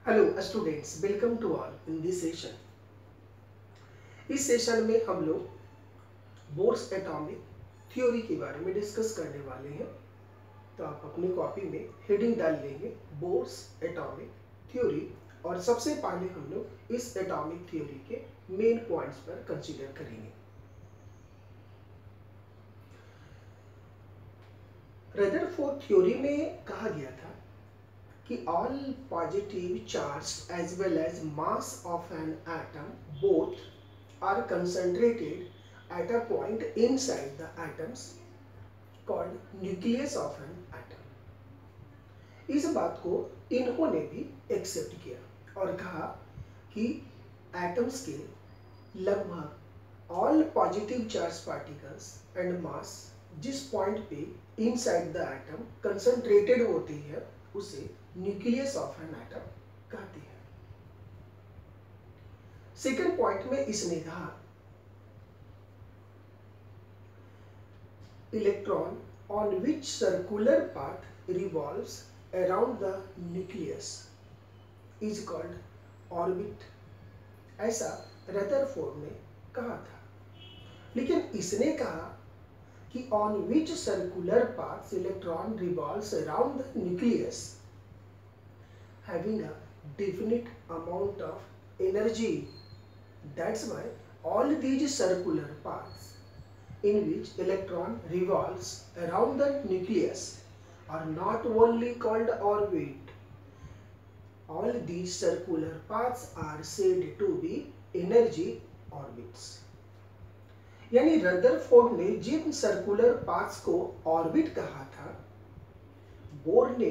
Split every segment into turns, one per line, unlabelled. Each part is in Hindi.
Hello students, welcome to all in this session. इस सेशन में हम लोग बोर्स एटॉमिक थ्योरी के बारे में डिस्कस करने वाले हैं। तो आप अपनी कॉपी में हेडिंग डाल लेंगे बोर्स एटॉमिक थ्योरी, और सबसे पहले हम लोग इस एटॉमिक थ्योरी के मेन पॉइंट्स पर कंसीडर करेंगे। रदरफोर्ड थ्योरी में कहा गया था कि all positive charge as well as mass of an atom both are concentrated at a point inside the atoms called nucleus of an atom। इस बात को इन्होंने भी एक्सेप्ट किया और कहा कि एटम्स के लगभग all positive charge particles and mass जिस पॉइंट पे इनसाइड द एटम कंसंट्रेटेड होती है उसे न्यूक्लियस ऑफ एन एटम कहते हैं। सेकंड पॉइंट में इसने कहा electron on which circular path revolves around the nucleus is called orbit. ऐसा रदरफोर्ड ने कहा था, लेकिन इसने कहा कि on which circular path electron revolves around the nucleus having a definite amount of energy. That's why all these circular paths in which electron revolves around the nucleus are not only called orbit, all these circular paths are said to be energy orbits। यानी रदरफोर्ड ने जिन सर्कुलर पाथ्स को ऑर्बिट कहा था, बोर ने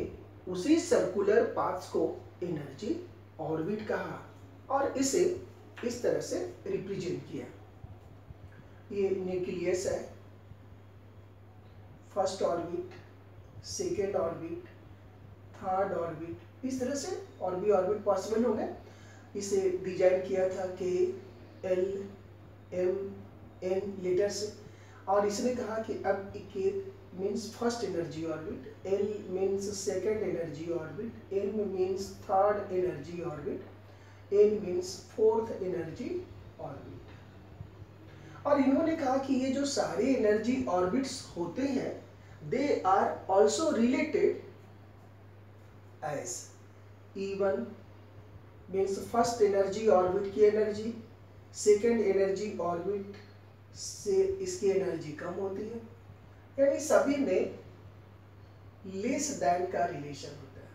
उसी सर्कुलर पाथ्स को एनर्जी ऑर्बिट कहा और इसे इस तरह से रिप्रेजेंट किया। ये न्यूक्लियस है, first orbit, second orbit, third orbit, इस तरह से और भी ऑर्बिट पॉसिबल होंगे। इसे डिजाइन किया था के एल एम एन लेटर से, और इसने कहा कि अब के means first energy orbit, L means second energy orbit, M means third energy orbit, N means fourth energy orbit। और इन्होंने कहा कि ये जो सारे एनर्जी ऑर्बिट्स होते हैं they are also related as E1 means first energy orbit की एनर्जी सेकेंड एनर्जी ऑर्बिट से इसकी एनर्जी कम होती है, यानी सभी में लेस देन का रिलेशन होता है।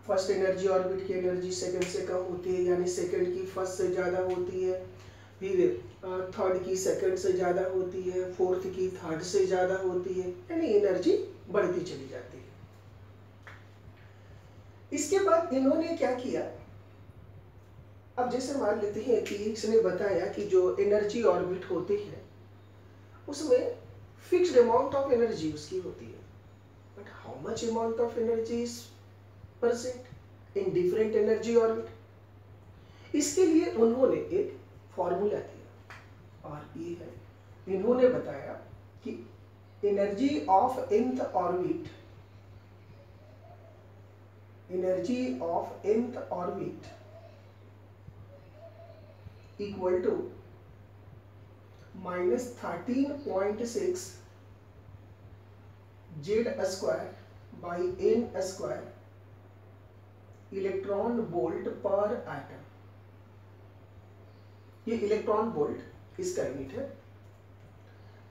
फर्स्ट एनर्जी ऑर्बिट की एनर्जी सेकंड से कम होती है, यानी सेकंड की फर्स्ट से ज्यादा होती है, फिर थर्ड की सेकंड से ज्यादा होती है, फोर्थ की थर्ड से ज्यादा होती है, यानी एनर्जी बढ़ती चली जाती है। इसके बाद इन्होंने क्या किया, अब जैसे मान लेते हैं कि इसने बताया कि जो एनर्जी ऑर्बिट होते हैं उसमें फिक्स्ड अमाउंट ऑफ एनर्जी उसकी होती है, but how much amount of energy is present in different energy orbit. इसके लिए उन्होंने एक फॉर्मूला दिया और ये है, इन्होंने बताया कि energy of nth orbit, energy of nth orbit equal to -13.6 Z square by n square electron volt per atom. ये इलेक्ट्रॉन वोल्ट इसका यूनिट है।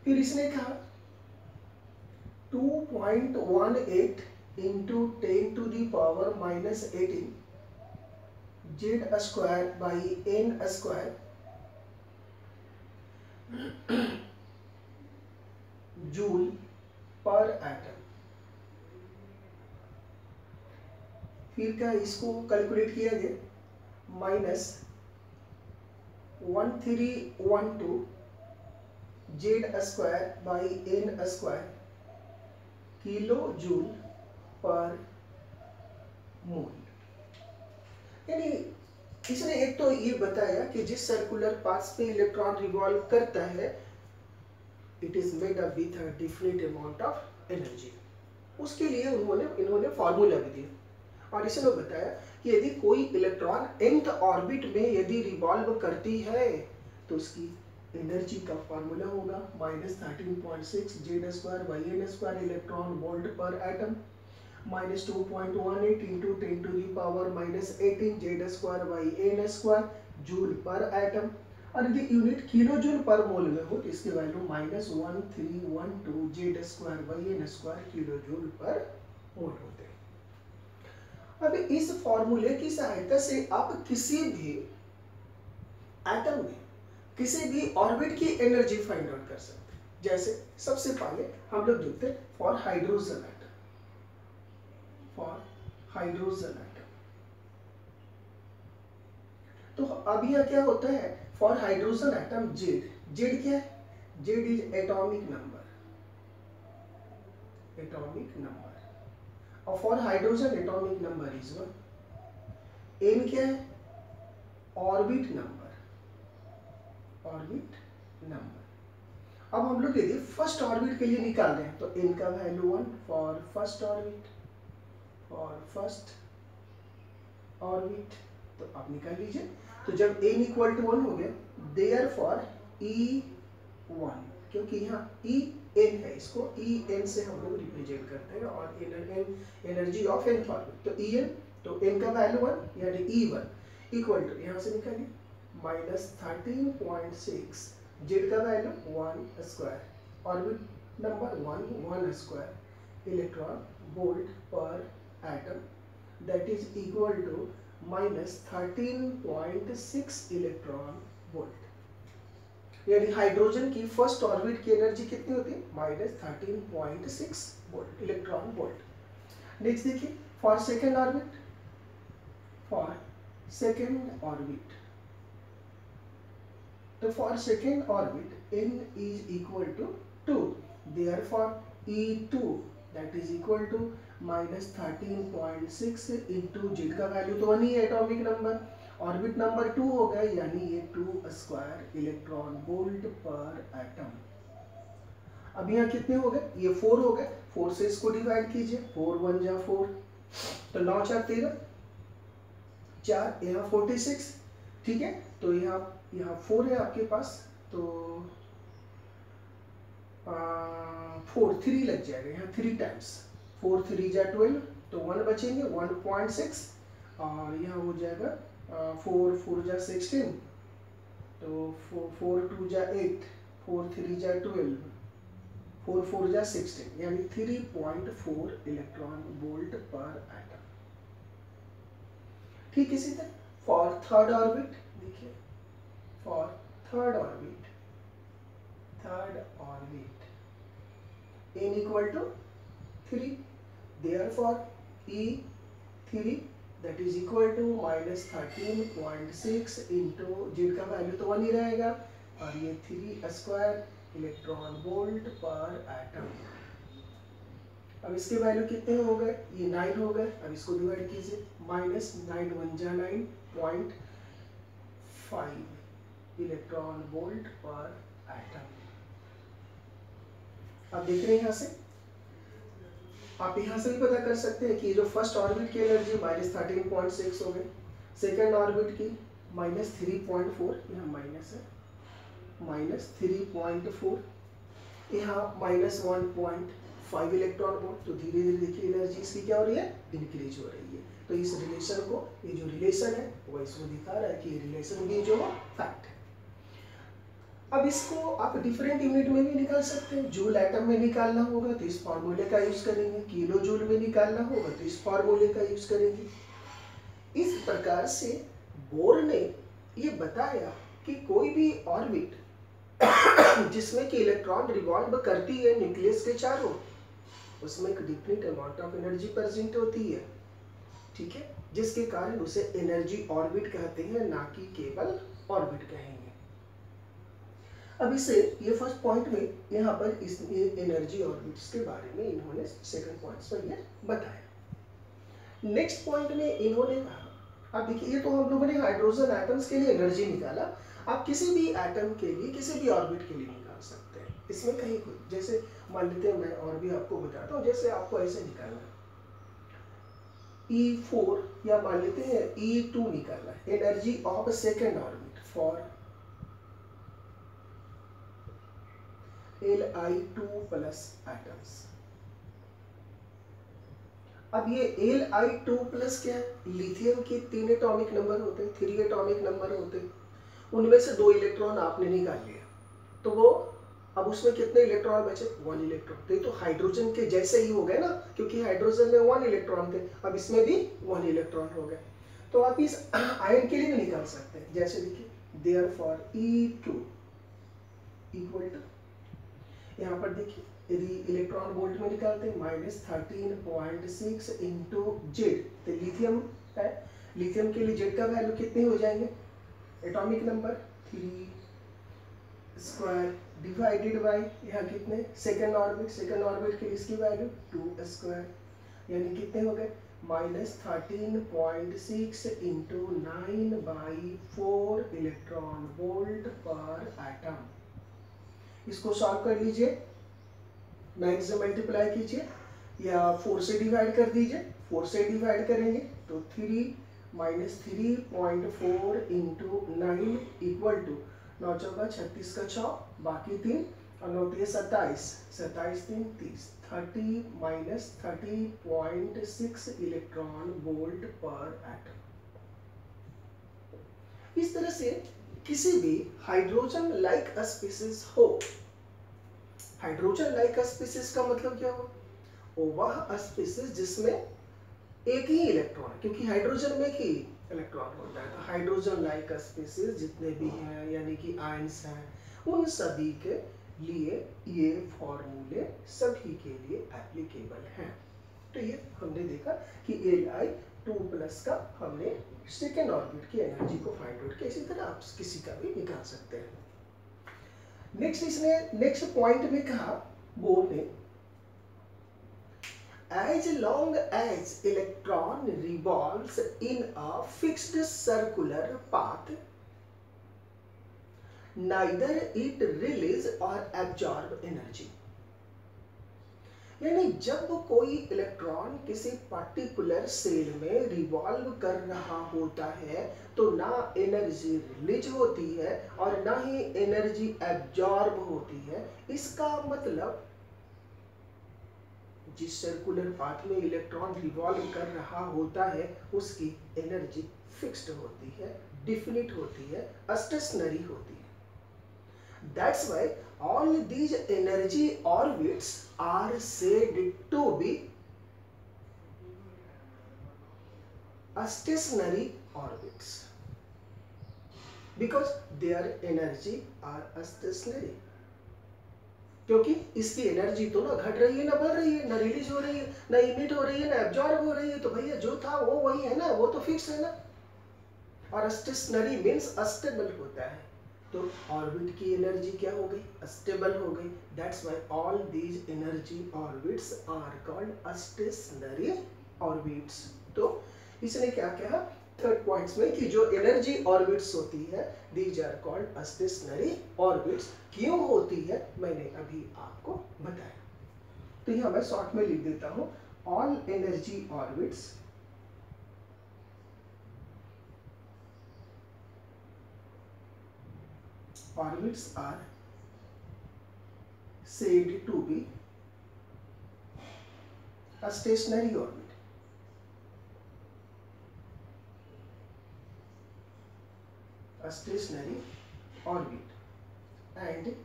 फिर इसने कहा 2.18 into 10 to the power -18 Z square by n square joule per atom. फिर क्या इसको कैलकुलेट किया गया, -1312 Z square by n square kilo joule per mole. यानी इसने एक तो ये बताया कि जिस सर्कुलर पाथ पे इलेक्ट्रॉन रिवॉल्व करता है it is made up with a different amount of energy. उसके लिए इन्होंने फॉर्मूला भी दिया और इसने बताया कि यदि कोई इलेक्ट्रॉन nth ऑर्बिट में यदि रिवॉल्व करती है तो उसकी एनर्जी का फॉर्मूला होगा -13.6 Z² electron volt per atom, -2.18 into 10⁻⁻18 Z² joule per atom. और यदि यूनिट किलो जूल पर मोल में हो तो इसकी value -1312 Z² kilo joule per मोल होते हैं। अब इस फॉर्मूले की सहायता से आप किसी भी एटम में किसी भी ऑर्बिट की एनर्जी फाइंड आउट कर सकते हैं। जैसे सबसे पहले हम लोग देखते हैं फॉर हाइड्रोजन एटम, तो अब यह क्या होता है फॉर हाइड्रोजन एटम जेड क्या है, जेड इज एटॉमिक नंबर, और for hydrogen atomic number is 1। N क्या है, ऑर्बिट नंबर। अब हम लोग यदि फर्स्ट ऑर्बिट के लिए निकाल रहे हैं तो n का वैल्यू 1 फॉर फर्स्ट ऑर्बिट, तो आप निकाल लीजिए। तो जब n इक्वल टू 1 हो गया देयरफॉर E1, क्योंकि यहाँ En है, इसको En से हम लोग रिप्रेजेंट करते हैं और एनर्जी ऑफ nth ऑर्बिट, तो En, तो n का वैल्यू 1 यानी E1 इक्वल टू, यहाँ से निकालिए -13.6 जेड का value 1² orbit number 1² electron volt per atom, that is equal to -13.6 electron volt. यानी हाइड्रोजन की फर्स्ट ऑर्बिट की एनर्जी कितनी होती है, -13.6 वोल्ट इलेक्ट्रॉन वोल्ट। नेक्स्ट देखिए फॉर सेकेंड ऑर्बिट, तो for second orbit n is equal to 2, therefore E2 that is equal to -13.6 into Z का वैल्यू तो 1 ही है एटॉमिक नंबर, ऑर्बिट नंबर 2 हो गया यानी ये 2² इलेक्ट्रॉन वोल्ट पर एटम। अब यहाँ कितने हो गए, ये 4 हो गए, 4 से इसको डिवाइड कीजिए, 4 1 जा 4, तो 9 4 13, 4 यहाँ 46, ठीक है। तो यहाँ 4 है आपके पास, तो 4 3 लग जाएगा यहाँ 3 टाइम्स, 4 3 जा 12, तो 1 बचेंगे 1.6, और यहाँ हो जाएगा 4 4 जा 16, तो 4 2 जा 8, 4 3 जा 12, 4 4 जा 16, यानी 3.4 इलेक्ट्रॉन वोल्ट पर एटम। ठीक, इसी तरह फॉर थर्ड ऑर्बिट देखिए, for third orbit n equal to 3, therefore E3 that is equal to -13.6 into Z का वैल्यू तो 1 ही रहेगा और ये 3² इलेक्ट्रॉन वोल्ट पर एटम। अब इसके वैल्यू कितने हो गए, ये 9 हो गए। अब इसको डिवाइड कीजिए, -9 1 जा 9.5 इलेक्ट्रॉन वोल्ट पर एटम। अब देख रहे हैं यहाँ से, आप यहाँ से भी पता कर सकते हैं कि जो फर्स्ट ऑर्बिट की एनर्जी -13.6 हो गई, सेकेंड ऑर्बिट की -3.4, यहाँ माइनस है, -3.4, यहाँ -1.5 इलेक्ट्रॉन वोल्ट। तो धीरे धीरे देखिए एनर्जी इसकी क्या हो रही है, इंक्रीज हो रही है। तो इस रिलेशन को, ये जो रिलेशन है वो इसमें दिखा रहा है कि ये रिलेशन भी जो फैक्ट है। अब इसको आप डिफरेंट यूनिट में भी निकाल सकते हैं। जूल एटम में निकालना होगा तो इस फॉर्मूले का यूज करेंगे, किलो जूल में निकालना होगा तो इस फॉर्मूले का यूज करेंगे। इस प्रकार से बोर ने ये बताया कि कोई भी ऑर्बिट जिसमें कि इलेक्ट्रॉन रिवॉल्व करती है न्यूक्लियस के चारों, उसमें एक different amount of energy present होती है, ठीक है, जिसके कारण उसे एनर्जी ऑर्बिट कहते हैं, ना कि केवल ऑर्बिट कहेंगे। अब इसे ये फर्स्ट पॉइंट में यहाँ पर इस एनर्जी ऑर्बिट्स के बारे में इन्होंने सेकंड पॉइंट पर ये बताया। नेक्स्ट पॉइंट में इन्होंने कहा, अब देखिए ये तो हम लोगों ने हाइड्रोजन एटम्स के लिए एनर्जी निकाला, आप किसी भी एटम के लिए किसी भी ऑर्बिट के लिए निकाल सकते हैं। इसमें कहीं कुछ, जैसे मान लेते हैं, मैं और भी आपको बताता हूँ, जैसे आपको ऐसे निकालना E4 या मान लेते हैं E2 निकालना है, energy of second orbit for Li2 plus atoms. अब ये Li2 प्लस क्या है, लिथियम के 3 एटॉमिक नंबर होते हैं, 3 एटॉमिक नंबर होते हैं, उनमें से 2 इलेक्ट्रॉन आपने निकाल लिया, तो वो अब उसमें कितने इलेक्ट्रॉन बचे, 1 इलेक्ट्रॉन। तो ये तो हाइड्रोजन के जैसे ही हो गए ना, क्योंकि हाइड्रोजन में 1 इलेक्ट्रॉन थे, अब इसमें भी 1 इलेक्ट्रॉन हो गए। तो आप इस आयन के लिए भी निकाल सकते हैं, जैसे देखिए देयरफॉर E2 इक्वल टू, यहाँ पर देखिए यदि इलेक्ट्रॉन वोल्ट में निकालते हैं -13.6 इंटू जेड, तो लिथियम है, लिथियम के लिए जेड का वैल्यू कितने हो जाएंगे, atomic number 3 square divided by यहाँ कितने, सेकेंड ऑर्बिट, सेकेंड ऑर्बिट के लिए इसकी वैल्यू 2 स्क्वायर, यानी कितने हो गए -13.6 into 9/4 electron volt per atom. इसको सॉल्व कर लीजिए, 9 से मल्टीप्लाई कीजिए या 4 से डिवाइड कर दीजिए, 4 से डिवाइड करेंगे तो 3 -3.4 इंटू 9 इक्वल टू 9 चौका 36 का 6, बाकी 3 और 9 3 27, 27 3 30, 30 -30.6 इलेक्ट्रॉन वोल्ट पर एटम। इस तरह से किसी भी हाइड्रोजन लाइक स्पीसीज हो, हाइड्रोजन लाइक स्पीसीज का मतलब क्या हो, वह स्पीसीज जिसमें एक ही इलेक्ट्रॉन, क्योंकि हाइड्रोजन में ही इलेक्ट्रॉन होता है, तो हाइड्रोजन लाइक स्पीसीज जितने भी हैं यानी कि आयंस हैं, उन सभी के लिए ये फॉर्मूले सभी के लिए एप्लीकेबल हैं। तो ये हमने देखा कि Li2 प्लस का हमने सेकेंड ऑर्बिट की एनर्जी को फाइंड आउट किया, इसी तरह आप किसी का भी निकाल सकते हैं। नेक्स्ट इसने नेक्स्ट पॉइंट में कहा बोर्ड ने, as long as electron revolves in a fixed circular path, neither it release or absorb energy। यानी जब कोई इलेक्ट्रॉन किसी पर्टिकुलर सेल में रिवॉल्व कर रहा होता है तो ना एनर्जी रिलीज होती है और ना ही एनर्जी एब्जॉर्ब होती है। इसका मतलब जिस सर्कुलर पाथ में इलेक्ट्रॉन रिवॉल्व कर रहा होता है उसकी एनर्जी फिक्स्ड होती है, डिफिनिट होती है, स्टेशनरी होती है। That's why all these energy orbits are said to be stationary orbits because their energy are stationary। क्योंकि इसकी एनर्जी तो ना घट रही है ना बढ़ रही है, ना रिलीज हो रही है, ना इमिट हो रही है, ना एब्जॉर्ब हो रही है, तो भैया जो था वो वही है ना, वो तो फिक्स है ना। और स्टेशनरी मीन्स स्टेबल होता है, तो ऑर्बिट की एनर्जी क्या हो गई, स्टेबल हो गई। That's why all these energy orbits are called stationary orbits. तो इसने क्या कहा थर्ड पॉइंट्स में कि जो एनर्जी ऑर्बिट्स होती है these are called stationary orbits. क्यों होती है मैंने अभी आपको बताया। तो यहां मैं शॉर्ट में लिख देता हूं, all energy orbits are said to be a stationary orbit। A stationary orbit, and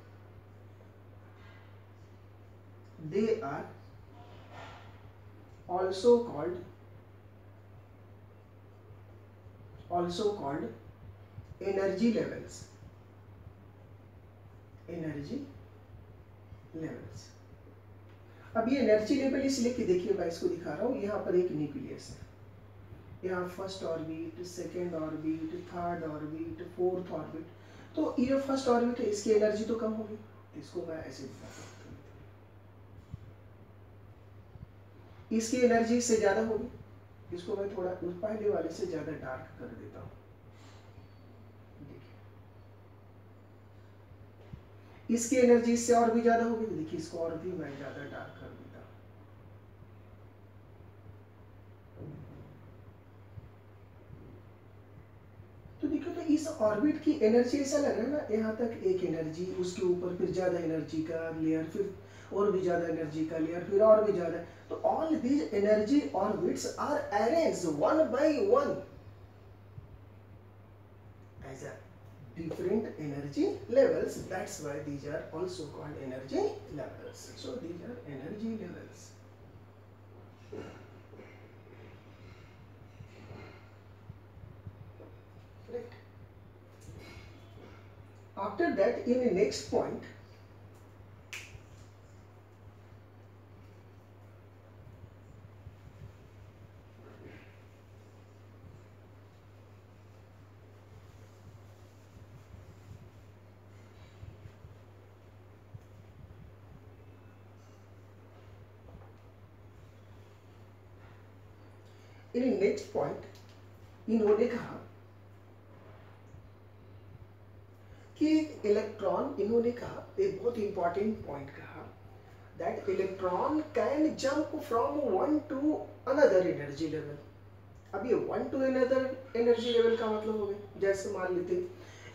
they are also called energy levels। Energy levels. अब ये एनर्जी लेवल इसलिए कि देखिए मैं इसको दिखा रहा हूँ, यहाँ पर एक न्यूक्लियस है, यहाँ first orbit, second orbit, third orbit, fourth orbit. तो ये फर्स्ट ऑर्बिट है, इसकी एनर्जी तो कम होगी, इसको मैं ऐसे दिखाता हूँ, इसकी एनर्जी इससे ज्यादा होगी, इसको मैं थोड़ा पहले वाले से ज्यादा डार्क कर देता हूँ। इसकी एनर्जी इससे और भी ज्यादा होगी। देखिए इसको और भी मैं ज्यादा डार्क कर देता हूं। तो देखो तो इस ऑर्बिट की एनर्जी ऐसा लग रहा है ना, यहाँ तक एक एनर्जी, उसके ऊपर फिर ज्यादा एनर्जी का लेयर, फिर और भी ज्यादा एनर्जी का लेयर, फिर और भी ज्यादा। तो all these energy orbits are arranged one by one as a different energy levels. That's why these are also called energy levels. So these are energy levels. Right. After that, in the next point, इन्होंने कहा कि इलेक्ट्रॉन, इन्होंने कहा एक बहुत इंपॉर्टेंट पॉइंट कहा, that electron can jump from one to another energy level. अब ये one to another energy level का मतलब हो गया, जैसे मान लेते हैं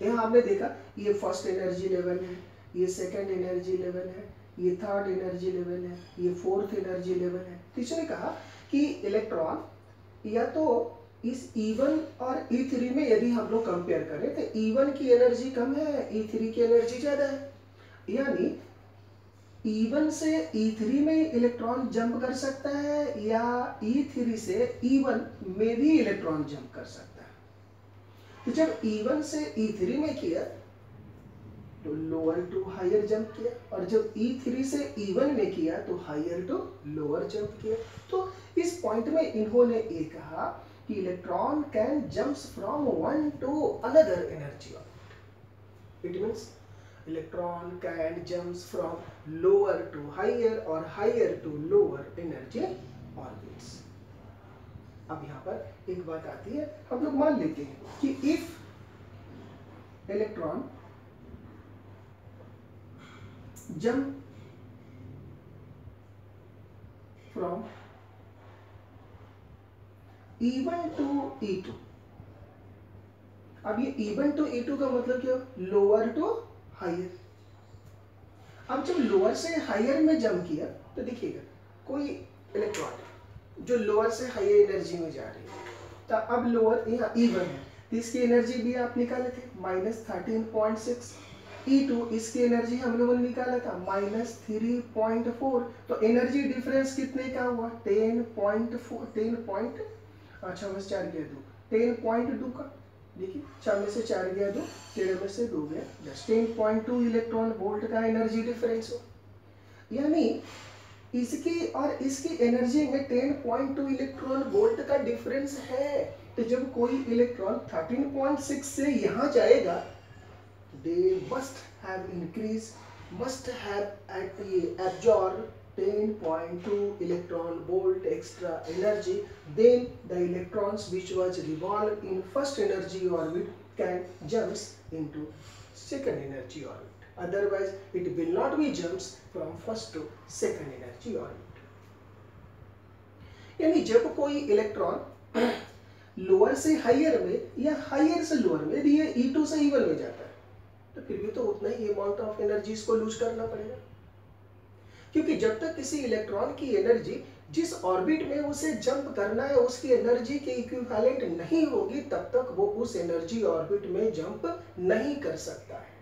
यहाँ आपने देखा ये फर्स्ट एनर्जी लेवल है, ये सेकंड एनर्जी लेवल है, ये थर्ड एनर्जी लेवल है, ये फोर्थ एनर्जी लेवल है। तो इसने कहा कि इलेक्ट्रॉन या तो इस E1 और E3 में यदि हम लोग कंपेयर करें तो E1 की एनर्जी कम है, E3 की एनर्जी ज्यादा है, यानी E1 से E3 में इलेक्ट्रॉन जंप कर सकता है या E3 से E1 में भी इलेक्ट्रॉन जंप कर सकता है। तो जब E1 से E3 में किया तो लोअर टू हायर जंप किया, और जब E3 से E1 में किया तो हायर टू लोअर जंप किया। तो इस पॉइंट में इन्होंने ये कहा कि electron can jumps from one to another energy orbit. It means electron can jumps from lower to higher और higher to lower energy orbits. अब यहाँ पर एक बात आती है, हम लोग मान लेते हैं कि if electron jump from E1 to E2। अब ये E1 to E2 का मतलब क्या, लोअर टू हायर। अब जब लोअर से हायर में जंप किया तो देखिएगा कोई इलेक्ट्रॉन जो लोअर से हायर एनर्जी में जा रही है, तो अब लोअर यहाँ E1 है तो इसकी एनर्जी भी आप निकाले थे -13.6, E2 इसकी एनर्जी हम लोगों ने निकाला था -3.4। तो एनर्जी डिफरेंस कितने का हुआ, 10.4, 10. अच्छा में से 4 गया 2, 10.2 का। देखिए 6 में से 4 गया 2, 13 में से 2 गया 10, 10.2 इलेक्ट्रॉन वोल्ट का एनर्जी डिफरेंस हो। यानी इसकी और इसकी एनर्जी में 10.2 इलेक्ट्रॉन वोल्ट का डिफरेंस है। तो जब कोई इलेक्ट्रॉन 13.6 से यहाँ जाएगा, they must have increased, must have absorbed 10.2 electron volt extra energy. Then the electrons which was revolved in first energy orbit can jumps into second energy orbit. Otherwise, it will not be jumps from first to second energy orbit. यानी जब कोई इलेक्ट्रॉन लोअर से हायर में या हायर से लोअर में, यदि ये E2 से E1 में जाता है तो फिर भी तो उतना ही अमाउंट ऑफ एनर्जी इसको लूज करना पड़ेगा, क्योंकि जब तक किसी इलेक्ट्रॉन की एनर्जी जिस ऑर्बिट में उसे जंप करना है उसकी एनर्जी के इक्विवेलेंट नहीं होगी, तब तक वो उस एनर्जी ऑर्बिट में जंप नहीं कर सकता है।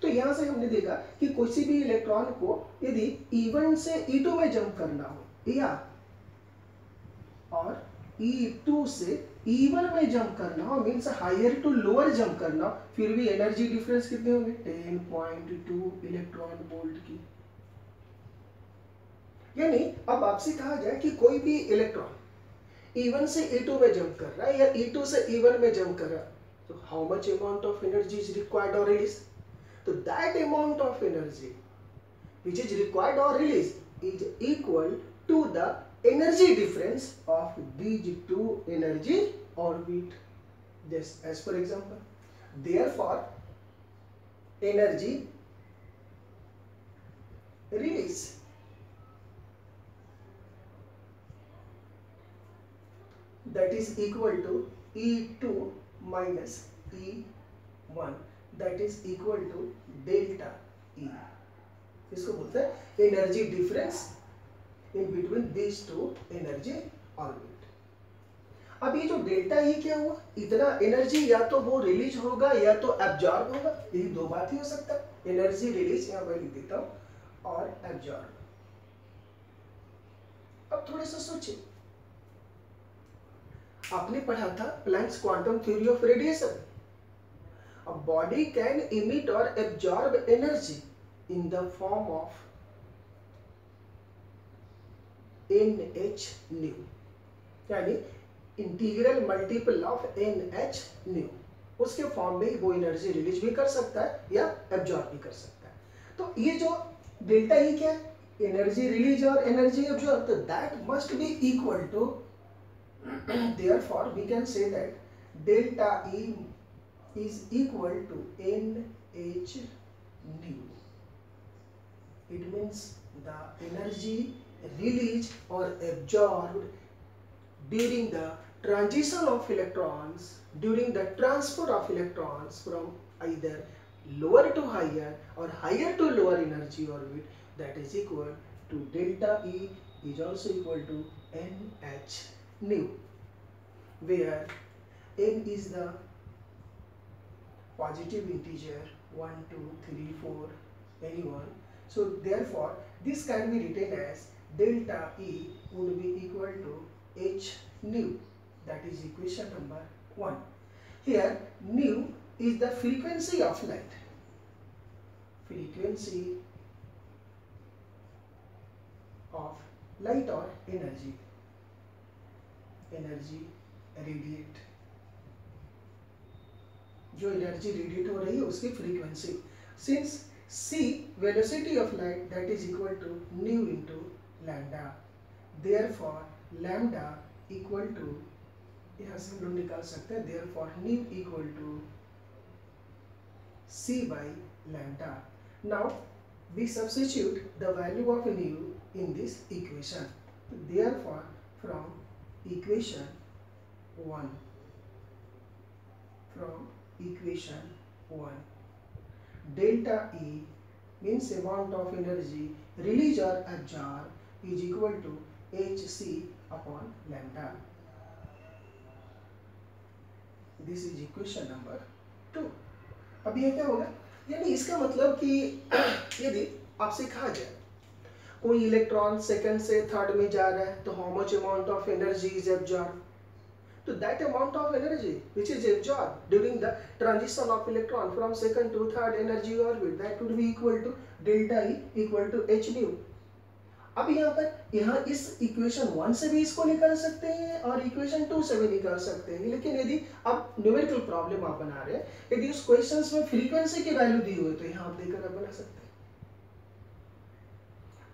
तो यहां से हमने देखा कि किसी भी इलेक्ट्रॉन को यदि E1 से E2 में जंप करना हो या और E2 से E1 में जंप करना हो, means higher to lower jump करना, फिर भी एनर्जी डिफरेंस कितने होंगे, 10.2 इलेक्ट्रॉन वोल्ट की। यानी अब आपसे कहा जाए कि कोई भी इलेक्ट्रॉन E1 से E2 में जंप कर रहा है या E2 से E1 में जंप कर रहा है, तो how much amount of energy is required और रिलीज। तो that amount of energy which is required or released is equal to the energy difference of these two energy orbit. This as for example, therefore energy release that is equal to E2 minus E1 that is equal to delta E. इसको बोलते हैं energy difference in between these two energy orbit. अब ये जो डेल्टा ई क्या हुआ, इतना एनर्जी या तो वो रिलीज होगा या तो एब्जॉर्ब होगा, यही दो बात ही हो सकता है। एनर्जी रिलीज यहाँ पर लिख देता हूं और एब्जॉर्ब। अब थोड़ा सा सोचिए, आपने पढ़ा था Planck's quantum theory of radiation. A body can emit or absorb energy in the form of NH nu, यानी integral multiple of NH nu। उसके फॉर्म में वो एनर्जी रिलीज भी कर सकता है या एब्जॉर्ब भी कर सकता है। तो ये जो डेल्टा ई क्या है, एनर्जी रिलीज और एनर्जी एब्जॉर्ब, तो that must be equal to, therefore we can say that delta E is equal to NH nu. It means the energy released or absorbed during the transition of electrons, during the transfer of electrons from either lower to higher or higher to lower energy orbit, that is equal to delta E is also equal to NH nu, where n is the positive integer 1, 2, 3, 4, anyone. So therefore this can be written as delta E would be equal to H nu, that is equation number 1. Here nu is the frequency of light, frequency of light or energy, energy radiate, जो एनर्जी रेडिएट हो रही है उसकी frequency. Since c velocity of light that is equal to nu into lambda, therefore lambda equal to, यहाँ से हम लोग निकाल सकते हैं, therefore nu equal to c by lambda. Now we substitute the value of nu in this equation. Therefore from equation 1, delta E means amount of energy released or absorbed is equal to hc upon lambda. This is equation number 2. अब ये क्या होगा, यानी इसका मतलब कि यदि आपसे कहा जाए कोई इलेक्ट्रॉन सेकंड से थर्ड में जा रहा है तो how much amount of energy is absorb, तो that amount of energy which is absorb during the transition of electron from second to third energy orbit, that would be equal to delta E equal to H nu. अब यहाँ इस इक्वेशन 1 से भी इसको निकाल सकते हैं और इक्वेशन 2 से भी निकाल सकते हैं, लेकिन यदि आप न्यूमेरिकल प्रॉब्लम आप बना रहे हैं, यदि उस क्वेश्चंस में फ्रीक्वेंसी की वैल्यू दी हुई तो यहाँ आप देकर आप बना सकते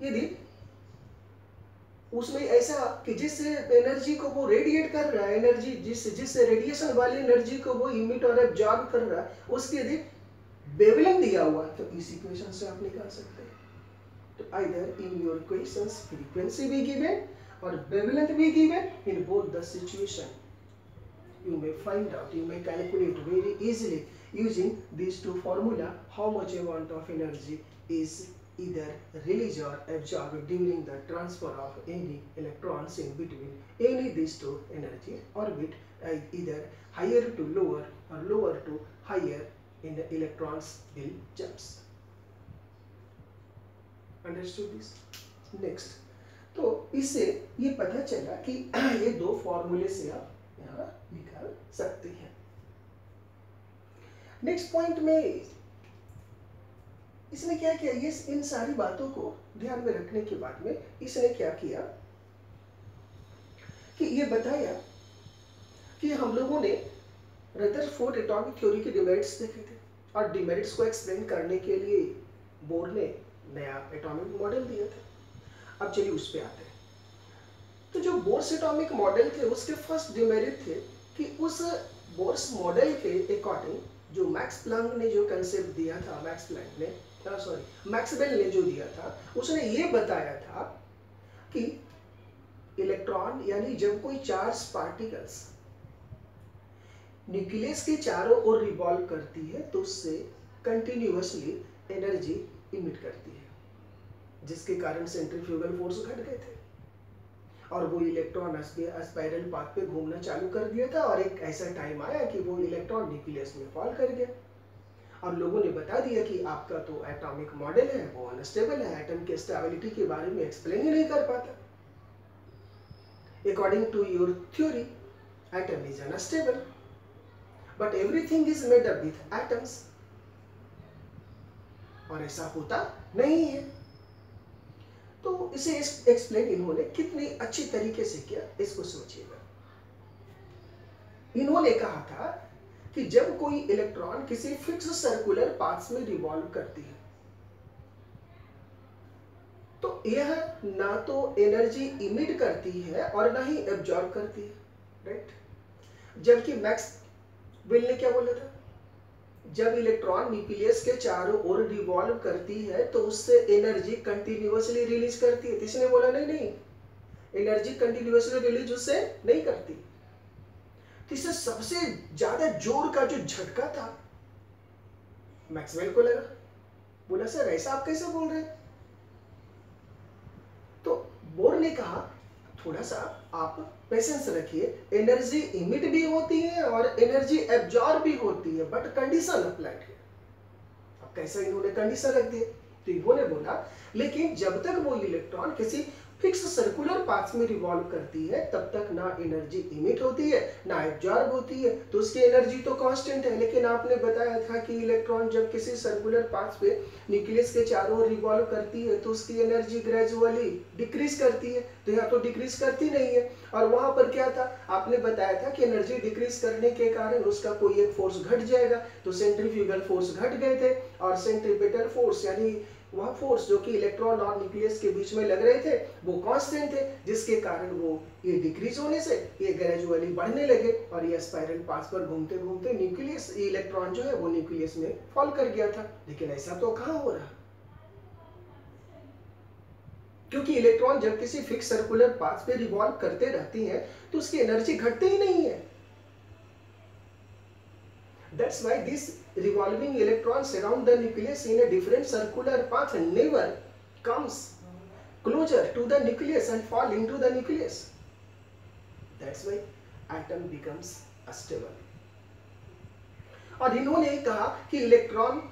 हैं। यदि उसमें ऐसा कि जिस एनर्जी को वो रेडिएट कर रहा है, एनर्जी जिस रेडिएशन वाली एनर्जी को वो इमिट और एब्जॉर्ब कर रहा है, उसके यदि वेवलेंथ दिया हुआ तो इस इक्वेशन से आप निकाल सकते हैं। तो either in your equations frequency be given or wavelength be given, in both the situation you may find out, you may calculate very easily using these two formula how much amount of energy is either released or absorbed during the transfer of any electrons in between any these two energy orbit, either higher to lower or lower to higher in the electrons will jumps. Understood this? Next, तो इससे ये पता चला कि ये दो फॉर्मूले से आप यहाँ निकाल सकते हैं। नेक्स्ट पॉइंट में इसने क्या किया, ये इन सारी बातों को ध्यान में रखने के बाद में इसने क्या किया कि ये बताया कि हम लोगों ने रदरफोर्ड एटॉमिक थ्योरी के डिमेरिट्स देखे थे और डिमेरिट्स को एक्सप्लेन करने के लिए बोर ने नया एटॉमिक मॉडल दिया था। अब चलिए उस पे आते हैं। तो जो बोर्स एटॉमिक मॉडल थे उसके फर्स्ट डिमेरिट थे कि उस बोर्स मॉडल के अकॉर्डिंग जो मैक्स प्लैंक ने जो कंसेप्ट दिया था, मैक्सवेल ने जो दिया था, उसने ये बताया था कि इलेक्ट्रॉन यानी जब कोई चार्ज पार्टिकल्स न्यूक्लियस के चारों ओर रिवॉल्व करती है तो उससे कंटिन्यूअसली एनर्जी इमिट करती है, जिसके कारण सेंट्रीफ्यूगल फोर्स घट गए थे और वो इलेक्ट्रॉन स्पाइरल पाथ पे घूमना चालू कर दिया था। और एक ऐसा टाइम आया कि वो इलेक्ट्रॉन न्यूक्लियस में फॉल कर गया और लोगों ने बता दिया कि आपका तो एटॉमिक मॉडल है वो अनस्टेबल है, एटम की स्टेबिलिटी के बारे में एक्सप्लेन ही नहीं कर पाता। According to your theory atom is unstable but everything is made up with atoms, और ऐसा होता नहीं है। तो इसे एक्सप्लेन इन्होंने कितनी अच्छी तरीके से किया, इसको सोचिएगा। इन्होंने कहा था कि जब कोई इलेक्ट्रॉन किसी फिक्स सर्कुलर पाथ्स में रिवॉल्व करती है तो यह ना तो एनर्जी इमिट करती है और ना ही एब्जॉर्ब करती है, राइट। जबकि मैक्सवेल ने क्या बोला था, जब इलेक्ट्रॉन न्यूक्लियस के चारों ओर रिवॉल्व करती है तो उससे एनर्जी कंटिन्यूअसली रिलीज करती है। किसने बोला नहीं, एनर्जी कंटिन्यूअसली रिलीज उससे नहीं करती। तो इससे सबसे ज्यादा जोर का जो झटका था मैक्सवेल को लगा, बोला सर ऐसा आप कैसे बोल रहे हैं। तो बोर ने कहा थोड़ा सा आप पेशेंस रखिए, एनर्जी इमिट भी होती है और एनर्जी एब्जॉर्ब भी होती है, बट कंडीशन अप्लाइड है। अब कैसा इन्होंने कंडीशन रख दिए, तो इन्होंने बोला लेकिन जब तक वो इलेक्ट्रॉन किसी फिक्स सर्कुलर पाथ में रिवॉल्व करती है तब तक ना एनर्जी इमिट होती है ना एब्जॉर्ब होती है, तो उसकी एनर्जी तो कांस्टेंट है। लेकिन आपने बताया था कि इलेक्ट्रॉन जब किसी सर्कुलर पाथ पे न्यूक्लियस के चारों ओर रिवॉल्व करती है तो उसकी एनर्जी ग्रेजुअली डिक्रीज करती है, तो यहाँ तो डिक्रीज करती नहीं है। और वहां पर क्या था, आपने बताया था कि एनर्जी डिक्रीज करने के कारण उसका कोई एक फोर्स घट जाएगा, तो सेंट्रीफ्यूगल फोर्स घट गए थे और सेंट्रीपिटल फोर्स यानी वह फोर्स जो कि इलेक्ट्रॉन और न्यूक्लियस के बीच में लग रहे थे वो कांस्टेंट थे, जिसके कारण वो ये डिक्रीज होने से ये ग्रेजुअली बढ़ने लगे और ये स्पाइरल पाथ पर घूमते घूमते न्यूक्लियस इलेक्ट्रॉन जो है वो न्यूक्लियस में फॉल कर गया था। लेकिन ऐसा तो कहां हो रहा, क्योंकि इलेक्ट्रॉन जब किसी फिक्स सर्कुलर पाथ पे रिवॉल्व करते रहती हैं तो उसकी एनर्जी घटती ही नहीं है। That's why these revolving electrons around the nucleus in a different circular path never comes closer to the nucleus and fall into the nucleus. That's why atom becomes stable. और इन्होंने कहा कि electron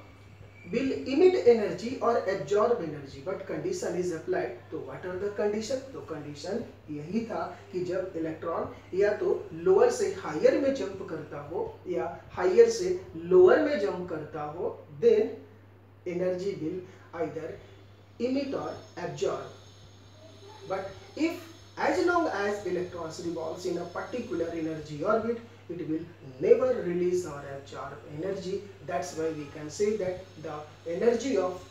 will emit energy or absorb energy but condition is applied। तो what are the condition, तो condition यही था कि जब इलेक्ट्रॉन या तो लोअर से हायर में जंप करता हो या हायर से लोअर में जंप करता हो then energy will either emit or absorb, but if as long as electrons revolves in a particular energy orbit it will never release or absorb energy. That's why we can say that the energy of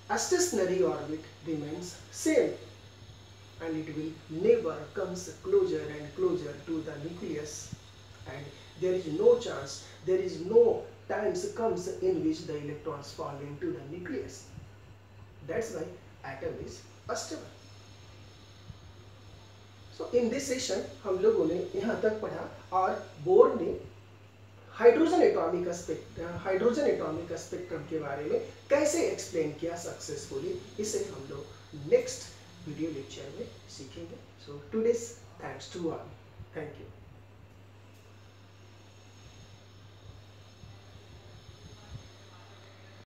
a stationary orbit remains same and it will never comes closer and closer to the nucleus, and there is no chance, there is no times comes in which the electrons fall into the nucleus. That's why atom is stable. So in this session हम लोगों ने यहाँ तक पढ़ा और बोर ने हाइड्रोजन एटॉमिक स्पेक्ट्रम के बारे में कैसे एक्सप्लेन किया सक्सेसफुली, इसे हम लोग नेक्स्ट वीडियो लेक्चर में सीखेंगे। So today's thanks to all, thank you.